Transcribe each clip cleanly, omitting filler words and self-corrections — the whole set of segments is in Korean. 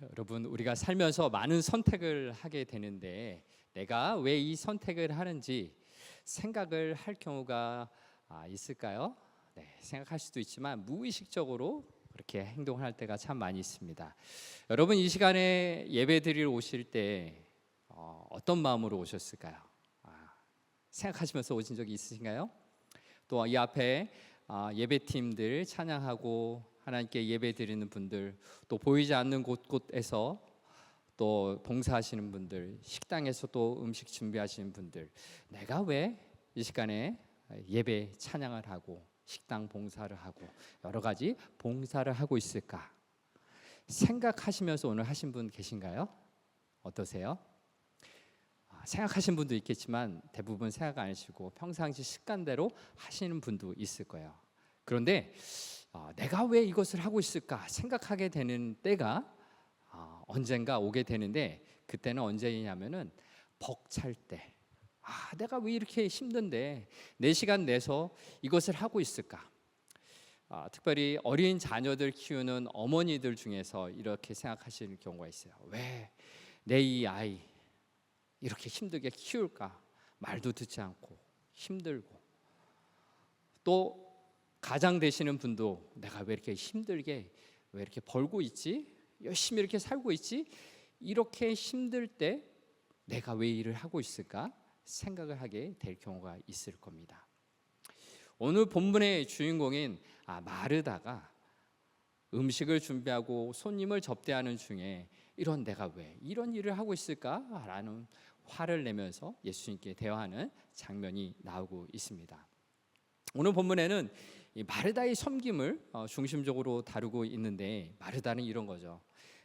여러분, 우리가 살면서 많은 선택을 하게 되는데 내가 왜 이 선택을 하는지 생각을 할 경우가 있을까요? 네, 생각할 수도 있지만 무의식적으로 그렇게 행동할 때가 참 많이 있습니다. 여러분, 이 시간에 예배드리러 오실 때 어떤 마음으로 오셨을까요? 생각하시면서 오신 적이 있으신가요? 또 이 앞에 예배팀들 찬양하고 하나님께 예배드리는 분들, 또 보이지 않는 곳곳에서 또 봉사하시는 분들, 식당에서 또 음식 준비하시는 분들, 내가 왜 이 시간에 예배 찬양을 하고 식당 봉사를 하고 여러 가지 봉사를 하고 있을까 생각하시면서 오늘 하신 분 계신가요? 어떠세요? 생각하신 분도 있겠지만 대부분 생각 안 하시고 평상시 습관대로 하시는 분도 있을 거예요. 그런데 내가 왜 이것을 하고 있을까 생각하게 되는 때가 언젠가 오게 되는데, 그때는 언제냐면은 벅찰 때, 내가 왜 이렇게 힘든데 내 시간 내서 이것을 하고 있을까. 특별히 어린 자녀들 키우는 어머니들 중에서 이렇게 생각하시는 경우가 있어요. 왜 내 이 아이 이렇게 힘들게 키울까? 말도 듣지 않고 힘들고. 또 가장 되시는 분도 내가 왜 이렇게 힘들게, 왜 이렇게 벌고 있지? 열심히 이렇게 살고 있지? 이렇게 힘들 때 내가 왜 일을 하고 있을까? 생각을 하게 될 경우가 있을 겁니다. 오늘 본문의 주인공인 마르다가 음식을 준비하고 손님을 접대하는 중에 이런 내가 왜 이런 일을 하고 있을까라는 화를 내면서 예수님께 대화하는 장면이 나오고 있습니다. 오늘 본문에는 이 마르다의 섬김을 중심적으로 다루고 있는데, 마르다는 이런 거죠.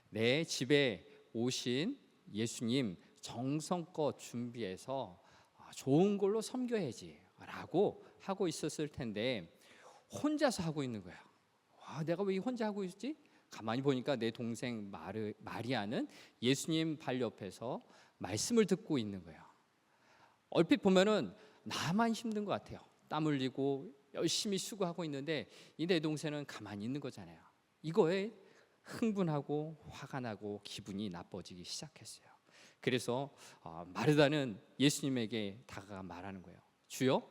내 집에 오신 예수님 정성껏 준비해서 좋은 걸로 섬겨야지 라고 하고 있었을 텐데 혼자서 하고 있는 거예요. 내가 왜 혼자 하고 있지? 가만히 보니까 내 동생 마리아는 예수님 발 옆에서 말씀을 듣고 있는 거예요. 얼핏 보면은 나만 힘든 것 같아요. 땀 흘리고 열심히 수고하고 있는데 이 내 동생은 가만히 있는 거잖아요. 이거에 흥분하고 화가 나고 기분이 나빠지기 시작했어요. 그래서 마르다는 예수님에게 다가가 말하는 거예요. 주여,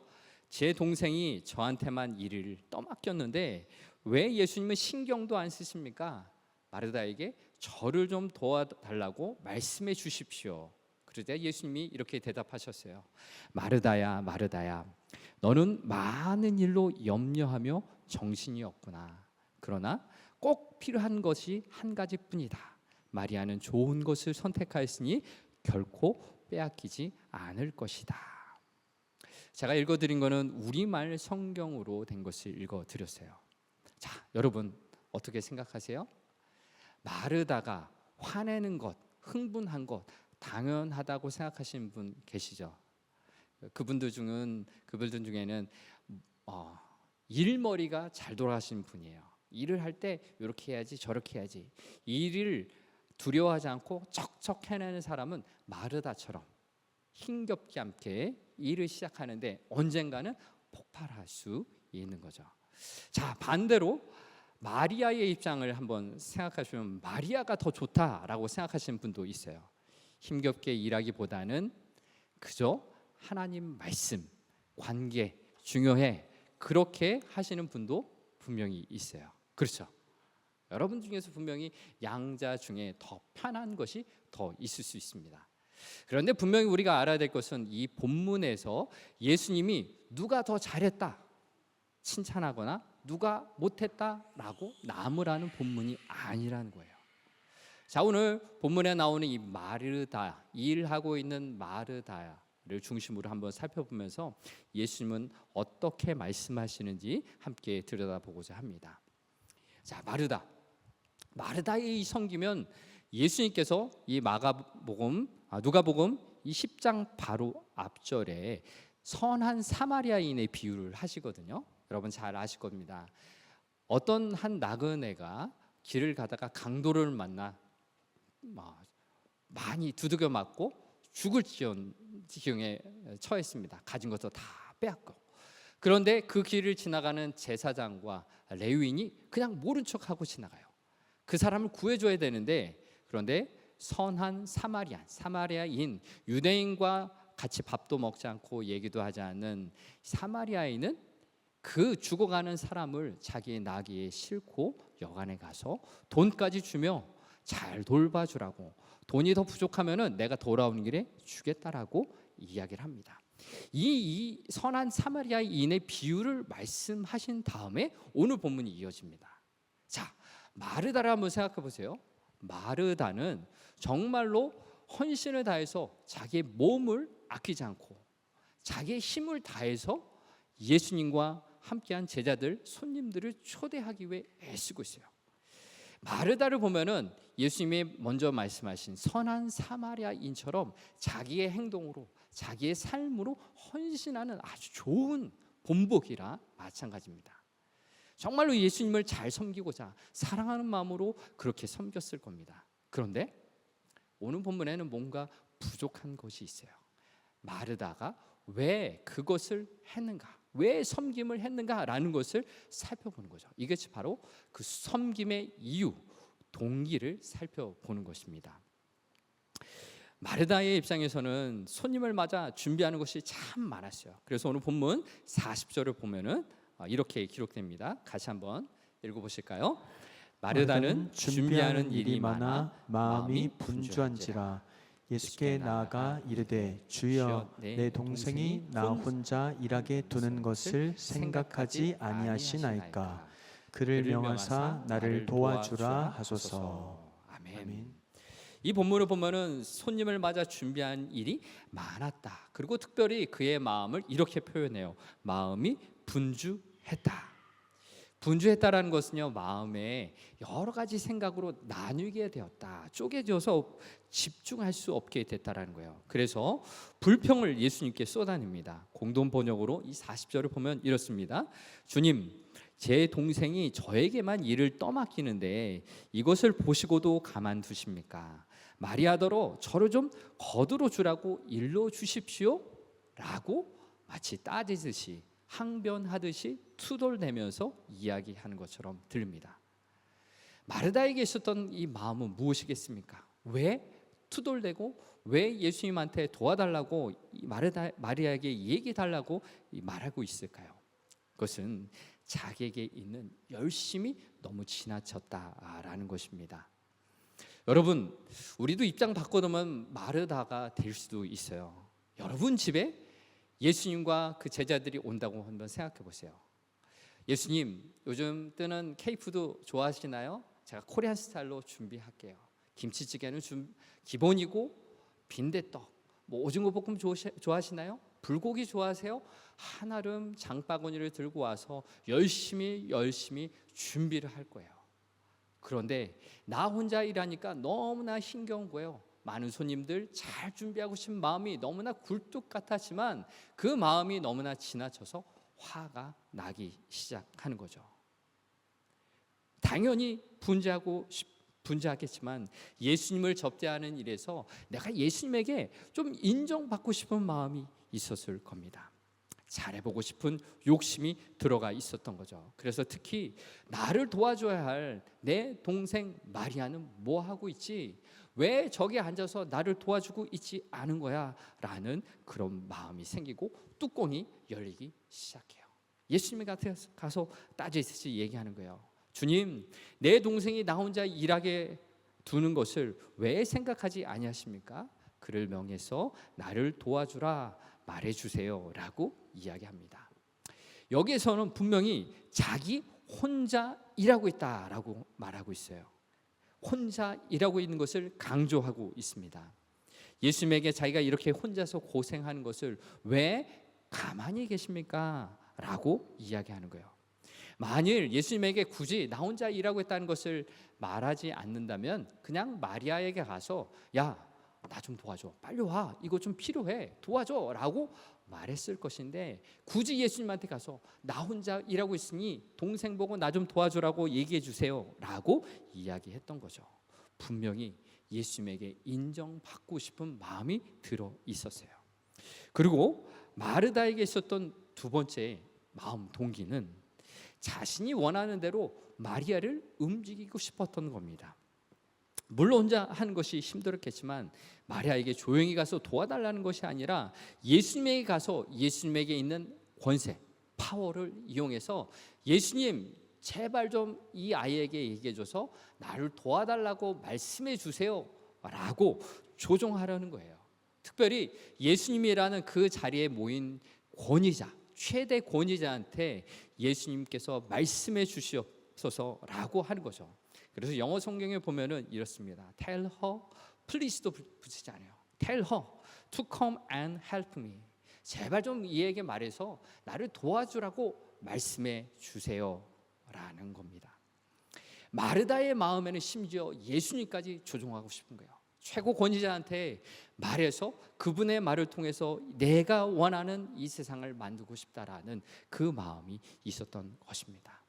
제 동생이 저한테만 일을 떠맡겼는데 왜 예수님은 신경도 안 쓰십니까? 마르다에게 저를 좀 도와달라고 말씀해 주십시오. 그러자 예수님이 이렇게 대답하셨어요. 마르다야, 마르다야, 너는 많은 일로 염려하며 정신이 없구나. 그러나 꼭 필요한 것이 한 가지뿐이다. 마리아는 좋은 것을 선택하였으니 결코 빼앗기지 않을 것이다. 제가 읽어드린 거는 우리말 성경으로 된 것을 읽어드렸어요. 자, 여러분 어떻게 생각하세요? 마르다가 화내는 것, 흥분한 것 당연하다고 생각하시는 분 계시죠? 그분들 중에는 일머리가 잘 돌아가시는 분이에요. 일을 할 때 이렇게 해야지 저렇게 해야지, 일을 두려워하지 않고 척척 해내는 사람은 마르다처럼 힘겹게 함께 일을 시작하는데 언젠가는 폭발할 수 있는 거죠. 자, 반대로 마리아의 입장을 한번 생각하시면 마리아가 더 좋다라고 생각하시는 분도 있어요. 힘겹게 일하기보다는 그저 하나님 말씀, 관계 중요해, 그렇게 하시는 분도 분명히 있어요. 그렇죠? 여러분 중에서 분명히 양자 중에 더 편한 것이 더 있을 수 있습니다. 그런데 분명히 우리가 알아야 될 것은 이 본문에서 예수님이 누가 더 잘했다 칭찬하거나 누가 못했다라고 나무라는 본문이 아니라는 거예요. 자, 오늘 본문에 나오는 이 마르다, 일하고 있는 마르다를 중심으로 한번 살펴보면서 예수님은 어떻게 말씀하시는지 함께 들여다보고자 합니다. 자, 마르다의 이 섬기면 예수님께서 이 누가복음 이 10장 바로 앞절에 선한 사마리아인의 비유를 하시거든요. 여러분 잘 아실 겁니다. 어떤 한 나그네가 길을 가다가 강도를 만나 많이 두들겨 맞고 죽을 지경에 처했습니다. 가진 것도 다 빼앗고. 그런데 그 길을 지나가는 제사장과 레위인이 그냥 모른 척하고 지나가요. 그 사람을 구해줘야 되는데 그런데 선한 사마리아인, 유대인과 같이 밥도 먹지 않고 얘기도 하지 않는 사마리아인은 그 죽어가는 사람을 자기의 나귀에 싣고 여관에 가서 돈까지 주며 잘 돌봐주라고, 돈이 더 부족하면은 내가 돌아오는 길에 주겠다라고 이야기를 합니다. 이 선한 사마리아인의 비유를 말씀하신 다음에 오늘 본문이 이어집니다. 자, 마르다를 한번 생각해 보세요. 마르다는 정말로 헌신을 다해서 자기의 몸을 아끼지 않고 자기의 힘을 다해서 예수님과 함께한 제자들, 손님들을 초대하기 위해 애쓰고 있어요. 마르다를 보면은 예수님이 먼저 말씀하신 선한 사마리아인처럼 자기의 행동으로, 자기의 삶으로 헌신하는 아주 좋은 본보기라 마찬가지입니다. 정말로 예수님을 잘 섬기고자 사랑하는 마음으로 그렇게 섬겼을 겁니다. 그런데 오늘 본문에는 뭔가 부족한 것이 있어요. 마르다가 왜 그것을 했는가, 왜 섬김을 했는가라는 것을 살펴보는 거죠. 이것이 바로 그 섬김의 이유, 동기를 살펴보는 것입니다. 마르다의 입장에서는 손님을 맞아 준비하는 것이 참 많았어요. 그래서 오늘 본문 40절을 보면은 이렇게 기록됩니다. 같이 한번 읽어보실까요? 마르다는 준비하는 일이 많아 마음이 분주한지라 예수께 나아가 이르되 주여 내 동생이 나 혼자 일하게 두는 것을 생각하지 아니하시나이까. 그를 명하사 나를 도와주라 하소서. 아멘. 이 본문을 보면은 손님을 맞아 준비한 일이 많았다. 그리고 특별히 그의 마음을 이렇게 표현해요. 마음이 분주했다. 분주했다라는 것은요, 마음에 여러 가지 생각으로 나뉘게 되었다, 쪼개져서 집중할 수 없게 됐다라는 거예요. 그래서 불평을 예수님께 쏟아냅니다. 공동 번역으로 이 40절을 보면 이렇습니다. 주님, 제 동생이 저에게만 일을 떠맡기는데 이것을 보시고도 가만두십니까? 말이하더러 저를 좀 거두어 주라고 일러 주십시오 라고 마치 따지듯이, 항변하듯이 투덜대면서 이야기하는 것처럼 들립니다. 마르다에게 있었던 이 마음은 무엇이겠습니까? 왜 투덜대고 왜 예수님한테 도와달라고 마리아에게 얘기해달라고 말하고 있을까요? 그것은 자기에게 있는 열심이 너무 지나쳤다라는 것입니다. 여러분, 우리도 입장 바꿔놓으면 마르다가 될 수도 있어요. 여러분 집에 예수님과 그 제자들이 온다고 한번 생각해 보세요. 예수님, 요즘 뜨는 K푸드 좋아하시나요? 제가 코리안 스타일로 준비할게요. 김치찌개는 기본이고, 빈대떡, 오징어 볶음 좋아하시나요? 불고기 좋아하세요? 한아름 장바구니를 들고 와서 열심히 준비를 할 거예요. 그런데 나 혼자 일하니까 너무나 힘겨운 거예요. 많은 손님들 잘 준비하고 싶은 마음이 너무나 굴뚝 같았지만 그 마음이 너무나 지나쳐서 화가 나기 시작하는 거죠. 당연히 분주하겠지만 예수님을 접대하는 일에서 내가 예수님에게 좀 인정받고 싶은 마음이 있었을 겁니다. 잘해보고 싶은 욕심이 들어가 있었던 거죠. 그래서 특히 나를 도와줘야 할 내 동생 마리아는 뭐 하고 있지? 왜 저기 앉아서 나를 도와주고 있지 않은 거야? 라는 그런 마음이 생기고 뚜껑이 열리기 시작해요. 예수님이 가서 따지듯이 얘기하는 거예요. 주님, 내 동생이 나 혼자 일하게 두는 것을 왜 생각하지 아니하십니까? 그를 명해서 나를 도와주라 말해주세요 라고 이야기합니다. 여기에서는 분명히 자기 혼자 일하고 있다라고 말하고 있어요. 혼자 일하고 있는 것을 강조하고 있습니다. 예수님에게 자기가 이렇게 혼자서 고생하는 것을 왜 가만히 계십니까? 라고 이야기하는 거예요. 만일 예수님에게 굳이 나 혼자 일하고 있다는 것을 말하지 않는다면 그냥 마리아에게 가서 야, 나 좀 도와줘, 빨리 와, 이거 좀 필요해, 도와줘 라고 말했을 것인데 굳이 예수님한테 가서 나 혼자 일하고 있으니 동생 보고 나 좀 도와주라고 얘기해 주세요 라고 이야기했던 거죠. 분명히 예수님에게 인정받고 싶은 마음이 들어 있었어요. 그리고 마르다에게 있었던 두 번째 마음 동기는 자신이 원하는 대로 마리아를 움직이고 싶었던 겁니다. 물론 혼자 하는 것이 힘들었겠지만 마리아에게 조용히 가서 도와달라는 것이 아니라 예수님에게 가서 예수님에게 있는 권세, 파워를 이용해서 예수님 제발 좀 이 아이에게 얘기해줘서 나를 도와달라고 말씀해 주세요 라고 조종하려는 거예요. 특별히 예수님이라는 그 자리에 모인 권위자, 최대 권위자한테 예수님께서 말씀해 주시옵소서라고 하는 거죠. 그래서 영어 성경에 보면은 이렇습니다. Tell her, please도 붙이지 않아요. Tell her to come and help me. 제발 좀 이에게 말해서 나를 도와주라고 말씀해 주세요라는 겁니다. 마르다의 마음에는 심지어 예수님까지 조종하고 싶은 거예요. 최고 권위자한테 말해서 그분의 말을 통해서 내가 원하는 이 세상을 만들고 싶다라는 그 마음이 있었던 것입니다.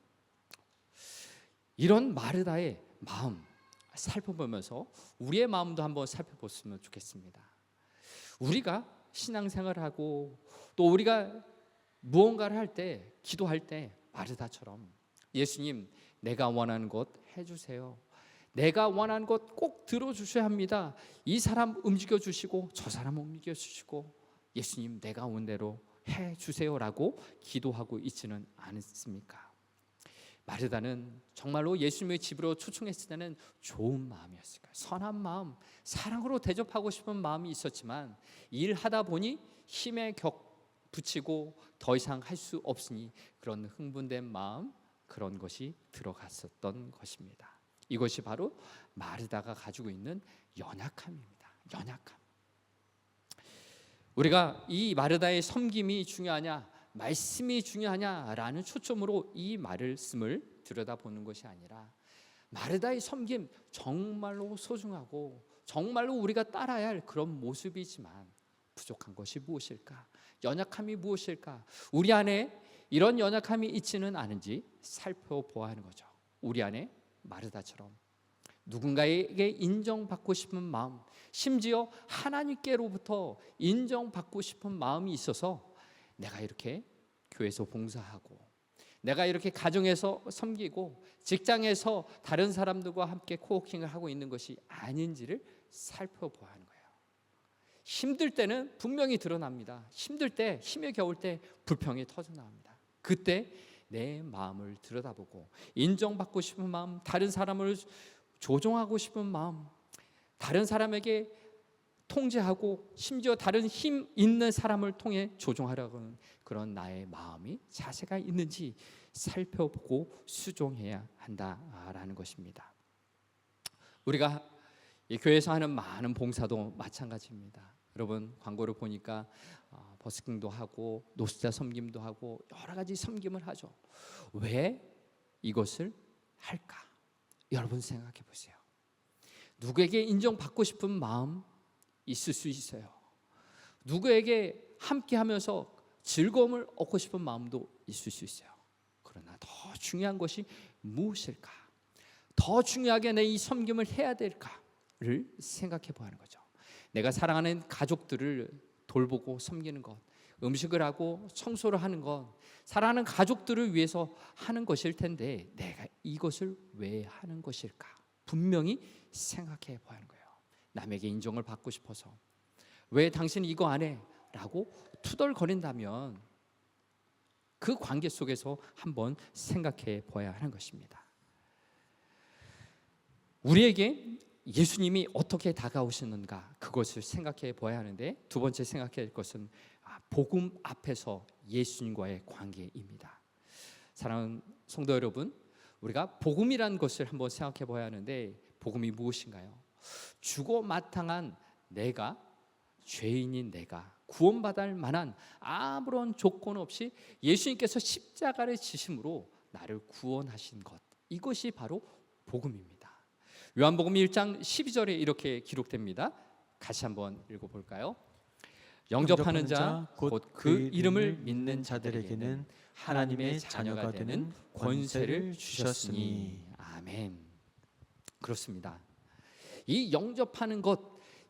이런 마르다의 마음 살펴보면서 우리의 마음도 한번 살펴봤으면 좋겠습니다. 우리가 신앙생활하고 또 우리가 무언가를 할 때, 기도할 때 마르다처럼 예수님 내가 원하는 것 해주세요. 내가 원하는 것 꼭 들어주셔야 합니다. 이 사람 움직여 주시고 저 사람 움직여 주시고 예수님 내가 온 대로 해주세요라고 기도하고 있지는 않습니까? 마르다는 정말로 예수님의 집으로 초청했을 때는 좋은 마음이었을까요? 선한 마음, 사랑으로 대접하고 싶은 마음이 있었지만 일하다 보니 힘에 붙이고 더 이상 할 수 없으니 그런 흥분된 마음, 그런 것이 들어갔었던 것입니다. 이것이 바로 마르다가 가지고 있는 연약함입니다. 연약함. 우리가 이 마르다의 섬김이 중요하냐, 말씀이 중요하냐라는 초점으로 이 말씀을 들여다보는 것이 아니라 마르다의 섬김 정말로 소중하고 정말로 우리가 따라야 할 그런 모습이지만 부족한 것이 무엇일까? 연약함이 무엇일까? 우리 안에 이런 연약함이 있지는 않은지 살펴보아야 하는 거죠. 우리 안에 마르다처럼 누군가에게 인정받고 싶은 마음, 심지어 하나님께로부터 인정받고 싶은 마음이 있어서 내가 이렇게 교회에서 봉사하고 내가 이렇게 가정에서 섬기고 직장에서 다른 사람들과 함께 코워킹을 하고 있는 것이 아닌지를 살펴보아야 하는 거예요. 힘들 때는 분명히 드러납니다. 힘들 때, 힘에 겨울 때 불평이 터져나옵니다. 그때 내 마음을 들여다보고 인정받고 싶은 마음, 다른 사람을 조종하고 싶은 마음, 다른 사람에게 통제하고 심지어 다른 힘 있는 사람을 통해 조종하려고 하는 그런 나의 마음이 자세가 있는지 살펴보고 수종해야 한다라는 것입니다. 우리가 이 교회에서 하는 많은 봉사도 마찬가지입니다. 여러분 광고를 보니까 버스킹도 하고 노숙자 섬김도 하고 여러 가지 섬김을 하죠. 왜 이것을 할까? 여러분 생각해 보세요. 누구에게 인정받고 싶은 마음 있을 수 있어요. 누구에게 함께하면서 즐거움을 얻고 싶은 마음도 있을 수 있어요. 그러나 더 중요한 것이 무엇일까? 더 중요하게 내 이 섬김을 해야 될까를 생각해 보는 거죠. 내가 사랑하는 가족들을 돌보고 섬기는 것, 음식을 하고 청소를 하는 것, 사랑하는 가족들을 위해서 하는 것일 텐데 내가 이것을 왜 하는 것일까? 분명히 생각해 봐야 하는 거예요. 남에게 인정을 받고 싶어서 왜 당신 이거 안 해? 라고 투덜거린다면 그 관계 속에서 한번 생각해 봐야 하는 것입니다. 우리에게 예수님이 어떻게 다가오시는가 그것을 생각해 봐야 하는데 두 번째 생각해야 할 것은 복음 앞에서 예수님과의 관계입니다. 사랑하는 성도 여러분, 우리가 복음이라는 것을 한번 생각해 봐야 하는데 복음이 무엇인가요? 죽어 마땅한 내가, 죄인인 내가 구원받을 만한 아무런 조건 없이 예수님께서 십자가를 지심으로 나를 구원하신 것, 이것이 바로 복음입니다. 요한복음 1장 12절에 이렇게 기록됩니다. 같이 한번 읽어볼까요? 영접하는 자 곧 그 이름을 믿는 자들에게는 하나님의 자녀가 되는 권세를 주셨으니. 아멘. 그렇습니다. 이 영접하는 것,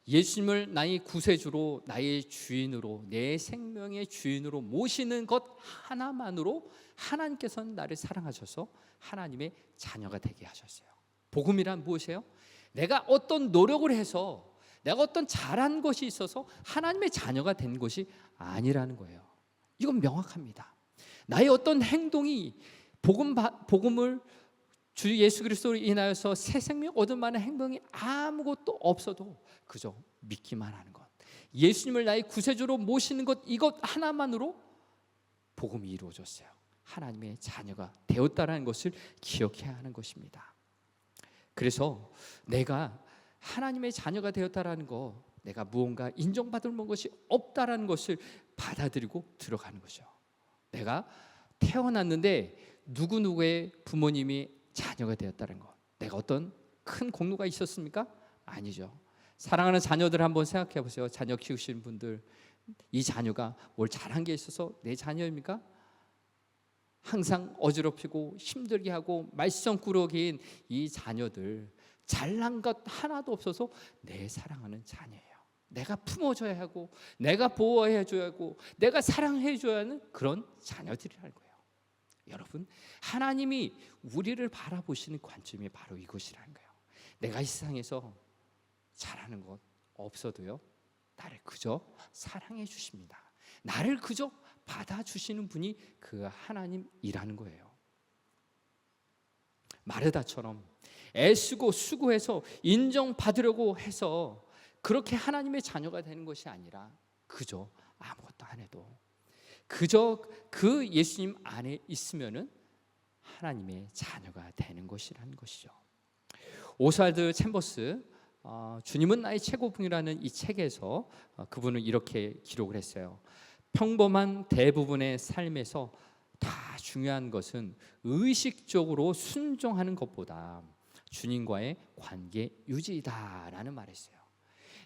예수님을 나의 구세주로, 나의 주인으로, 내 생명의 주인으로 모시는 것 하나만으로 하나님께서는 나를 사랑하셔서 하나님의 자녀가 되게 하셨어요. 복음이란 무엇이에요? 내가 어떤 노력을 해서, 내가 어떤 잘한 것이 있어서 하나님의 자녀가 된 것이 아니라는 거예요. 이건 명확합니다. 나의 어떤 행동이 복음을 주 예수 그리스도로 인하여서 새 생명 얻을 만한 행동이 아무것도 없어도 그저 믿기만 하는 것, 예수님을 나의 구세주로 모시는 것, 이것 하나만으로 복음이 이루어졌어요. 하나님의 자녀가 되었다라는 것을 기억해야 하는 것입니다. 그래서 내가 하나님의 자녀가 되었다라는 거, 내가 무언가 인정받을 만한 것이 없다라는 것을 받아들이고 들어가는 거죠. 내가 태어났는데 누구누구의 부모님이 자녀가 되었다는 것, 내가 어떤 큰 공로가 있었습니까? 아니죠. 사랑하는 자녀들 한번 생각해 보세요. 자녀 키우시는 분들, 이 자녀가 뭘 잘한 게 있어서 내 자녀입니까? 항상 어지럽히고 힘들게 하고 말썽꾸러기인 이 자녀들, 잘난 것 하나도 없어서 내 사랑하는 자녀예요. 내가 품어줘야 하고, 내가 보호해줘야 하고, 내가 사랑해줘야 하는 그런 자녀들이라는 거예요. 여러분, 하나님이 우리를 바라보시는 관점이 바로 이것이라는 거예요. 내가 이 세상에서 잘하는 것 없어도요, 나를 그저 사랑해 주십니다. 나를 그저 받아주시는 분이 그 하나님이라는 거예요. 마르다처럼 애쓰고 수고해서 인정받으려고 해서 그렇게 하나님의 자녀가 되는 것이 아니라 그저 아무것도 안 해도, 그저 그 예수님 안에 있으면은 하나님의 자녀가 되는 것이라는 것이죠. 오스왈드 챔버스, 주님은 나의 최고봉이라는 이 책에서 그분은 이렇게 기록을 했어요. 평범한 대부분의 삶에서 다 중요한 것은 의식적으로 순종하는 것보다 주님과의 관계 유지이다라는 말이었어요.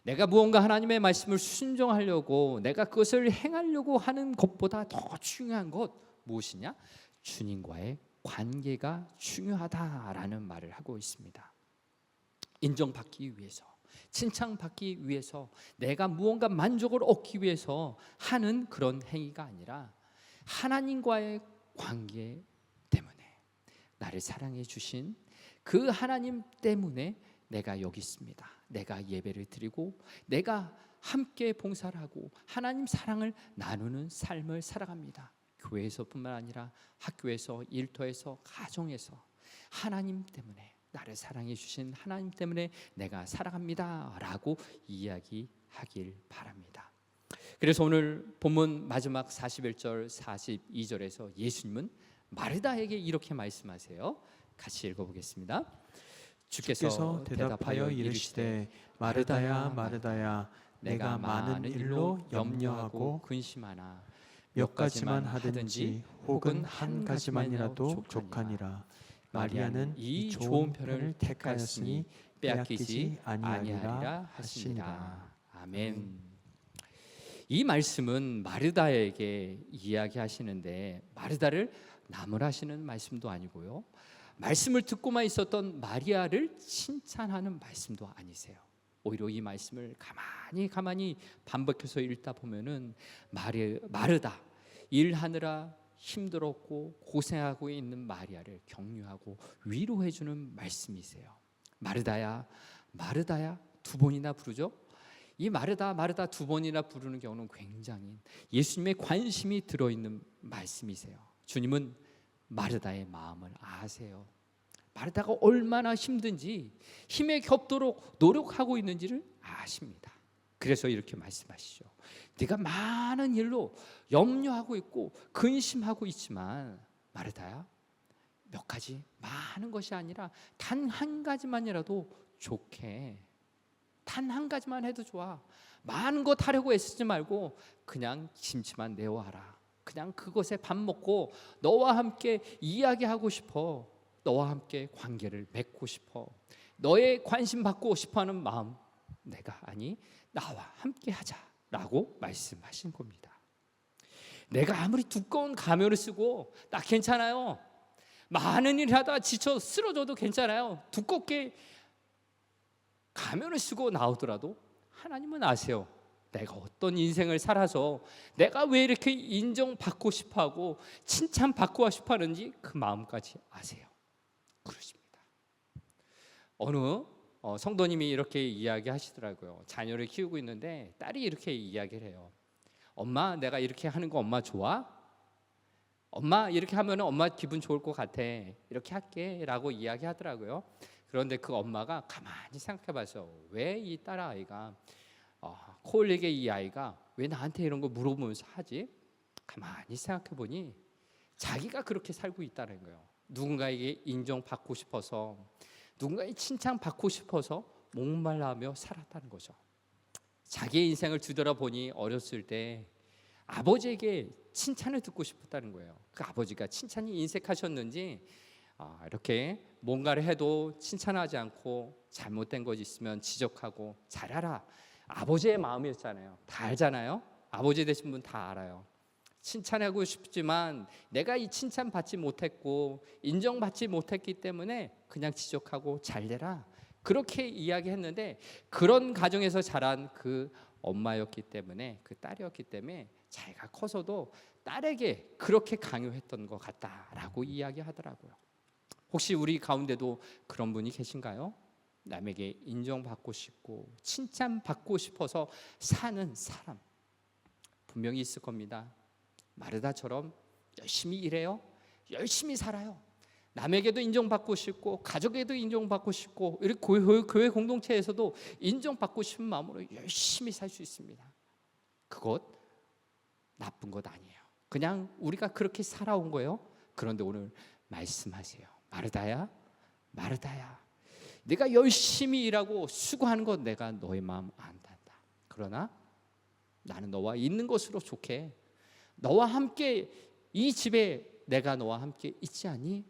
내가 무언가 하나님의 말씀을 순종하려고, 내가 그것을 행하려고 하는 것보다 더 중요한 것 무엇이냐? 주님과의 관계가 중요하다라는 말을 하고 있습니다. 인정받기 위해서, 칭찬받기 위해서, 내가 무언가 만족을 얻기 위해서 하는 그런 행위가 아니라 하나님과의 관계 때문에, 나를 사랑해 주신 그 하나님 때문에 내가 여기 있습니다. 내가 예배를 드리고, 내가 함께 봉사를 하고 하나님 사랑을 나누는 삶을 살아갑니다. 교회에서뿐만 아니라 학교에서, 일터에서, 가정에서 하나님 때문에, 나를 사랑해 주신 하나님 때문에 내가 살아갑니다 라고 이야기하길 바랍니다. 그래서 오늘 본문 마지막 41절 42절에서 예수님은 마르다에게 이렇게 말씀하세요. 같이 읽어보겠습니다. 주께서 대답하여 이르시되 마르다야 마르다야, 내가 많은 일로 염려하고 근심하나 몇 가지만 하든지 혹은 한 가지만이라도 족하니라. 마리아는 이 좋은 편을 택하였으니 빼앗기지 아니하리라 하시니라. 아멘. 이 말씀은 마르다에게 이야기하시는데, 마르다를 나무라시는 말씀도 아니고요, 말씀을 듣고만 있었던 마리아를 칭찬하는 말씀도 아니세요. 오히려 이 말씀을 가만히 반복해서 읽다 보면은 마르다, 일하느라 힘들었고 고생하고 있는 마리아를 격려하고 위로해 주는 말씀이세요. 마르다야 마르다야 두 번이나 부르죠. 이 마르다 마르다 두 번이나 부르는 경우는 굉장히 예수님의 관심이 들어있는 말씀이세요. 주님은 마르다의 마음을 아세요. 마르다가 얼마나 힘든지, 힘에 겹도록 노력하고 있는지를 아십니다. 그래서 이렇게 말씀하시죠. 네가 많은 일로 염려하고 있고 근심하고 있지만 마르다야, 몇 가지, 많은 것이 아니라 단 한 가지만이라도 좋게, 단 한 가지만 해도 좋아. 많은 것 하려고 애쓰지 말고 그냥 김치만 내어와라. 그냥 그것에 밥 먹고 너와 함께 이야기하고 싶어. 너와 함께 관계를 맺고 싶어. 너의 관심 받고 싶어하는 마음, 내가 아니 나와 함께 하자라고 말씀하신 겁니다. 내가 아무리 두꺼운 가면을 쓰고 나 괜찮아요, 많은 일을 하다가 지쳐 쓰러져도 괜찮아요, 두껍게 가면을 쓰고 나오더라도 하나님은 아세요. 내가 어떤 인생을 살아서 내가 왜 이렇게 인정받고 싶어하고 칭찬받고 싶어하는지 그 마음까지 아세요. 그러십니다. 어느 성도님이 이렇게 이야기하시더라고요. 자녀를 키우고 있는데 딸이 이렇게 이야기를 해요. 엄마, 내가 이렇게 하는 거 엄마 좋아? 엄마 이렇게 하면 엄마 기분 좋을 것 같아. 이렇게 할게 라고 이야기하더라고요. 그런데 그 엄마가 가만히 생각해봐서 왜 이 딸아이가 코 흘리게 이 아이가 왜 나한테 이런 거 물어보면서 하지? 가만히 생각해보니 자기가 그렇게 살고 있다는 거예요. 누군가에게 인정받고 싶어서, 누군가의 칭찬받고 싶어서 목말라하며 살았다는 거죠. 자기의 인생을 뒤돌아보니 어렸을 때 아버지에게 칭찬을 듣고 싶었다는 거예요. 그 아버지가 칭찬이 인색하셨는지 이렇게 뭔가를 해도 칭찬하지 않고 잘못된 것이 있으면 지적하고 잘하라. 아버지의 마음이었잖아요. 다 알잖아요. 아버지 되신 분 다 알아요. 칭찬하고 싶지만 내가 이 칭찬 받지 못했고 인정받지 못했기 때문에 그냥 지적하고 잘되라. 그렇게 이야기했는데 그런 가정에서 자란 그 엄마였기 때문에, 그 딸이었기 때문에 자기가 커서도 딸에게 그렇게 강요했던 것 같다라고 이야기하더라고요. 혹시 우리 가운데도 그런 분이 계신가요? 남에게 인정받고 싶고 칭찬받고 싶어서 사는 사람 분명히 있을 겁니다. 마르다처럼 열심히 일해요. 열심히 살아요. 남에게도 인정받고 싶고 가족에도 인정받고 싶고 이렇게 교회 공동체에서도 인정받고 싶은 마음으로 열심히 살 수 있습니다. 그것 나쁜 것 아니에요. 그냥 우리가 그렇게 살아온 거예요. 그런데 오늘 말씀하세요. 마르다야, 마르다야, 네가 열심히 일하고 수고하는 것 내가 너의 마음 안단다. 그러나 나는 너와 있는 것으로 좋게, 너와 함께 이 집에 내가 너와 함께 있지 않니?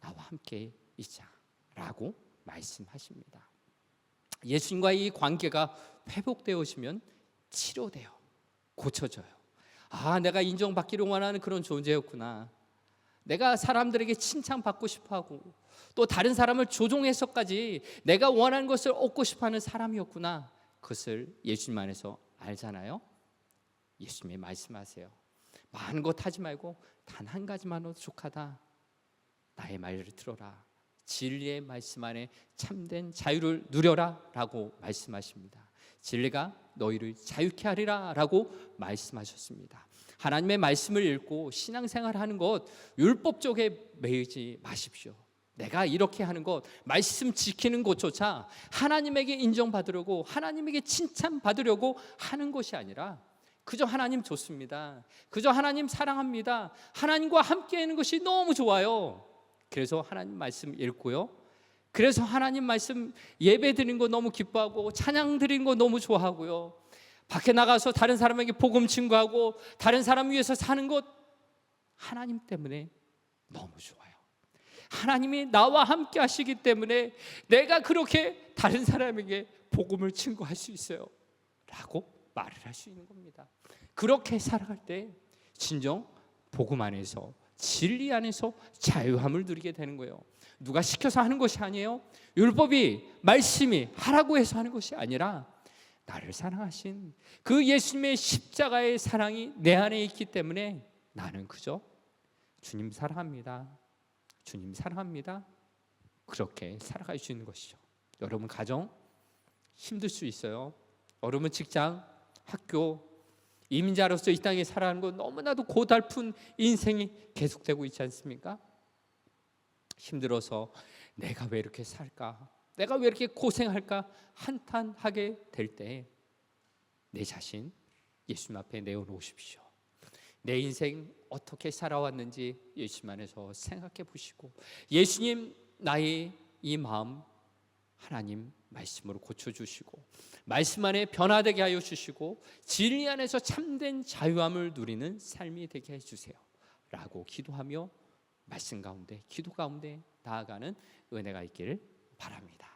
나와 함께 있자라고 말씀하십니다. 예수님과의 이 관계가 회복되어지면 치료돼요. 고쳐져요. 내가 인정받기를 원하는 그런 존재였구나. 내가 사람들에게 칭찬받고 싶어하고 또 다른 사람을 조종해서까지 내가 원하는 것을 얻고 싶어하는 사람이었구나. 그것을 예수님 안에서 알잖아요. 예수님이 말씀하세요. 많은 것 하지 말고 단 한 가지만으로도 족하다. 나의 말을 들어라. 진리의 말씀 안에 참된 자유를 누려라 라고 말씀하십니다. 진리가 너희를 자유케 하리라 라고 말씀하셨습니다. 하나님의 말씀을 읽고 신앙생활 하는 것 율법 쪽에 매이지 마십시오. 내가 이렇게 하는 것, 말씀 지키는 것조차 하나님에게 인정받으려고, 하나님에게 칭찬받으려고 하는 것이 아니라 그저 하나님 좋습니다. 그저 하나님 사랑합니다. 하나님과 함께 하는 것이 너무 좋아요. 그래서 하나님 말씀 읽고요. 그래서 하나님 말씀 예배 드리는 거 너무 기뻐하고 찬양 드리는 거 너무 좋아하고요. 밖에 나가서 다른 사람에게 복음 증거하고 다른 사람 위해서 사는 것 하나님 때문에 너무 좋아요. 하나님이 나와 함께 하시기 때문에 내가 그렇게 다른 사람에게 복음을 증거할 수 있어요 라고 말을 할 수 있는 겁니다. 그렇게 살아갈 때 진정 복음 안에서, 진리 안에서 자유함을 누리게 되는 거예요. 누가 시켜서 하는 것이 아니에요. 율법이, 말씀이 하라고 해서 하는 것이 아니라 나를 사랑하신 그 예수님의 십자가의 사랑이 내 안에 있기 때문에 나는 그저 주님 사랑합니다. 주님 사랑합니다. 그렇게 살아갈 수 있는 것이죠. 여러분 가정 힘들 수 있어요. 여러분 직장, 학교, 이민자로서 이 땅에 살아가는 건 너무나도 고달픈 인생이 계속되고 있지 않습니까? 힘들어서 내가 왜 이렇게 살까? 내가 왜 이렇게 고생할까? 한탄하게 될 때 내 자신 예수님 앞에 내어놓으십시오. 내 인생 어떻게 살아왔는지 예수님 안에서 생각해 보시고 예수님 나의 이 마음 하나님 말씀으로 고쳐주시고 말씀 안에 변화되게 하여 주시고 진리 안에서 참된 자유함을 누리는 삶이 되게 해주세요 라고 기도하며 말씀 가운데 기도 가운데 나아가는 은혜가 있기를 바랍니다.